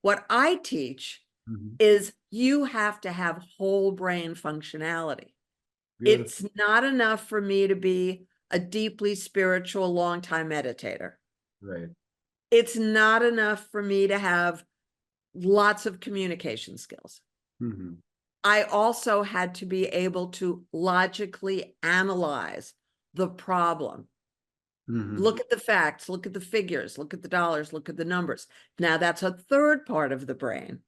What I teach is you have to have whole brain functionality. Beautiful. It's not enough for me to be a deeply spiritual, long-time meditator. Right. It's not enough for me to have lots of communication skills. I also had to be able to logically analyze the problem. Look at the facts, look at the figures, look at the dollars, look at the numbers. Now that's a third part of the brain.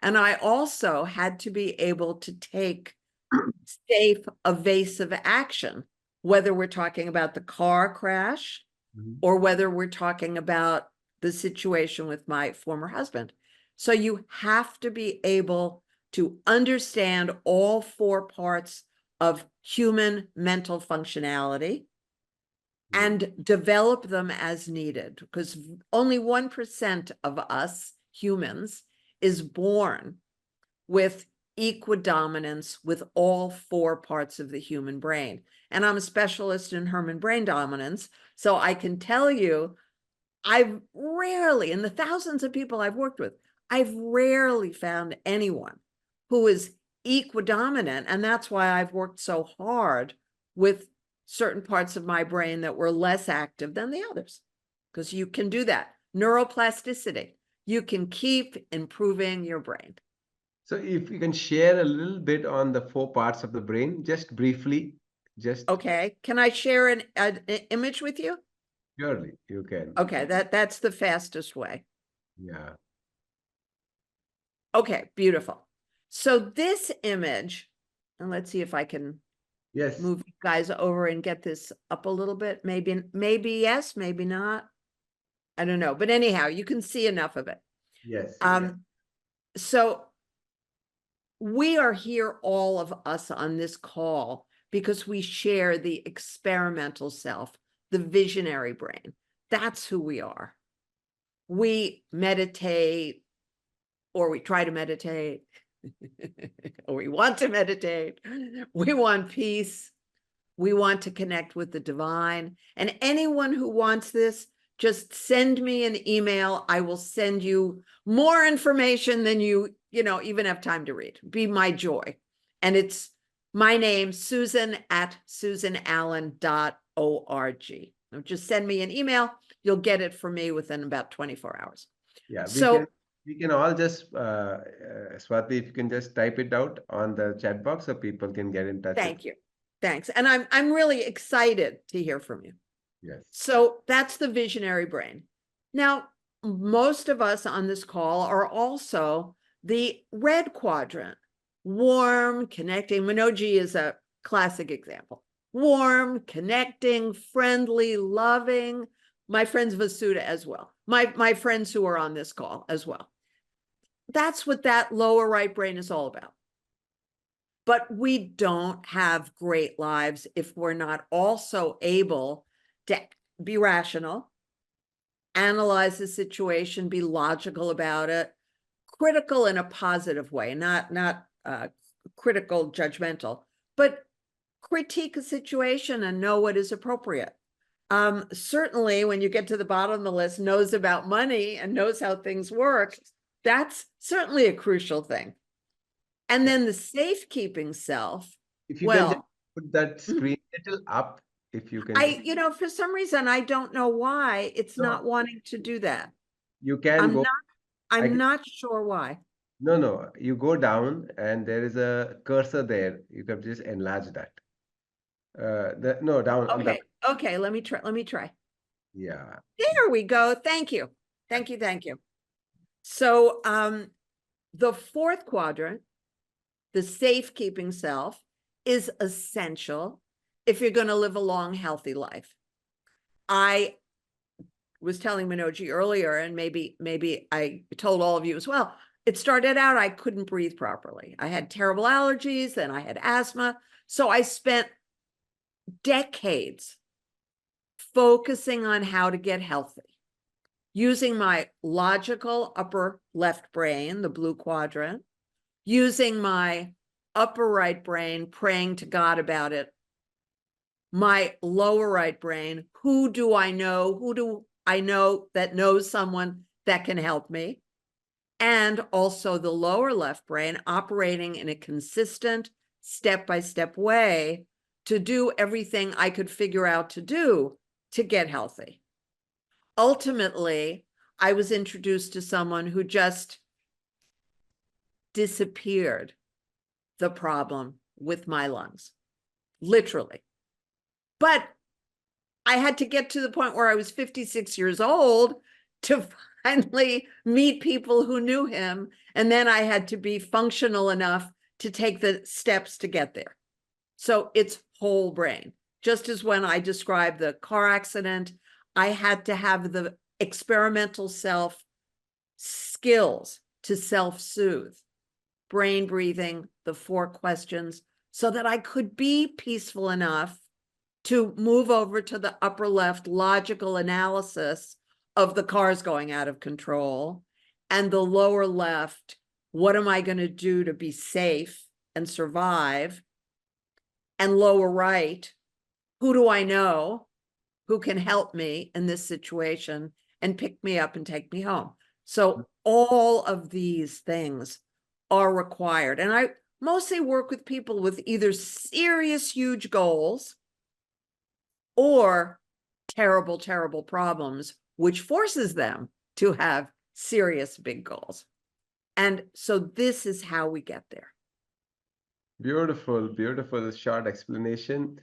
And I also had to be able to take safe, evasive action, whether we're talking about the car crash or whether we're talking about the situation with my former husband. So you have to be able to understand all four parts of human mental functionality and develop them as needed, because only 1% of us humans is born with equidominance with all four parts of the human brain. And I'm a specialist in Herrmann Brain Dominance, so I can tell you, I've rarely, in the thousands of people I've worked with, I've rarely found anyone who is equidominant, and that's why I've worked so hard with certain parts of my brain that were less active than the others, because you can do that. Neuroplasticity, you can keep improving your brain. So if you can share a little bit on the four parts of the brain, just briefly, just Okay, can I share an image with you? surely you can. Okay, that's the fastest way. Yeah. Okay, beautiful. So this image, and let's see if I can Yes. move you guys over and get this up a little bit. Maybe yes, maybe not. I don't know. But anyhow, you can see enough of it. Yes. So we are here, all of us on this call, because we share the experimental self, the visionary brain. That's who we are. We meditate, or we try to meditate, or we want to meditate. We want peace. We want to connect with the divine. And anyone who wants this, just send me an email. I will send you more information than you even have time to read. Be my joy. And it's my name, Susan at susanallan.org. Just send me an email. You'll get it from me within about 24 hours. Yeah, So we can all just Swati, if you can just type it out on the chat box so people can get in touch. thank you. Thanks. And I'm really excited to hear from you. Yes. So that's the visionary brain. Now, most of us on this call are also the red quadrant, warm, connecting. Manoj-ji is a classic example. Warm, connecting, friendly, loving. My friends Vasuda as well. My friends who are on this call as well. That's what that lower right brain is all about. But we don't have great lives if we're not also able to be rational, analyze the situation, be logical about it, critical in a positive way, not critical, judgmental, but critique a situation and know what is appropriate. Certainly, when you get to the bottom of the list, knows about money and knows how things work, that's certainly a crucial thing. And then the safekeeping self. If you can just put that Mhm. screen a little up, if you can. For some reason, I don't know why it's No, not wanting to do that. you can go. I'm not sure why. No, you go down and there is a cursor there. You can just enlarge that. No, down on the. Okay, let me try. Yeah. There we go. Thank you. Thank you. So the fourth quadrant, the safekeeping self, is essential if you're going to live a long, healthy life. I was telling Manoj-ji earlier, and maybe I told all of you as well, it started out I couldn't breathe properly. I had terrible allergies, then I had asthma. So I spent decades focusing on how to get healthy, using my logical upper left brain, the blue quadrant, using my upper right brain, praying to God about it, my lower right brain, who do I know that knows someone that can help me? and also the lower left brain operating in a consistent step-by-step way to do everything I could figure out to do to get healthy. Ultimately, I was introduced to someone who just disappeared the problem with my lungs, literally. But I had to get to the point where I was 56 years old to finally meet people who knew him. And then I had to be functional enough to take the steps to get there. So it's whole brain. Just as when I described the car accident, I had to have the experimental self skills to self-soothe, brain breathing, the 4 questions, so that I could be peaceful enough to move over to the upper left logical analysis of the cars going out of control, and the lower left, what am I going to do to be safe and survive? And lower right, who do I know who can help me in this situation and pick me up and take me home? So all of these things are required. And I mostly work with people with either serious, huge goals or terrible, terrible problems, which forces them to have serious, big goals. And so this is how we get there. Beautiful, beautiful short explanation.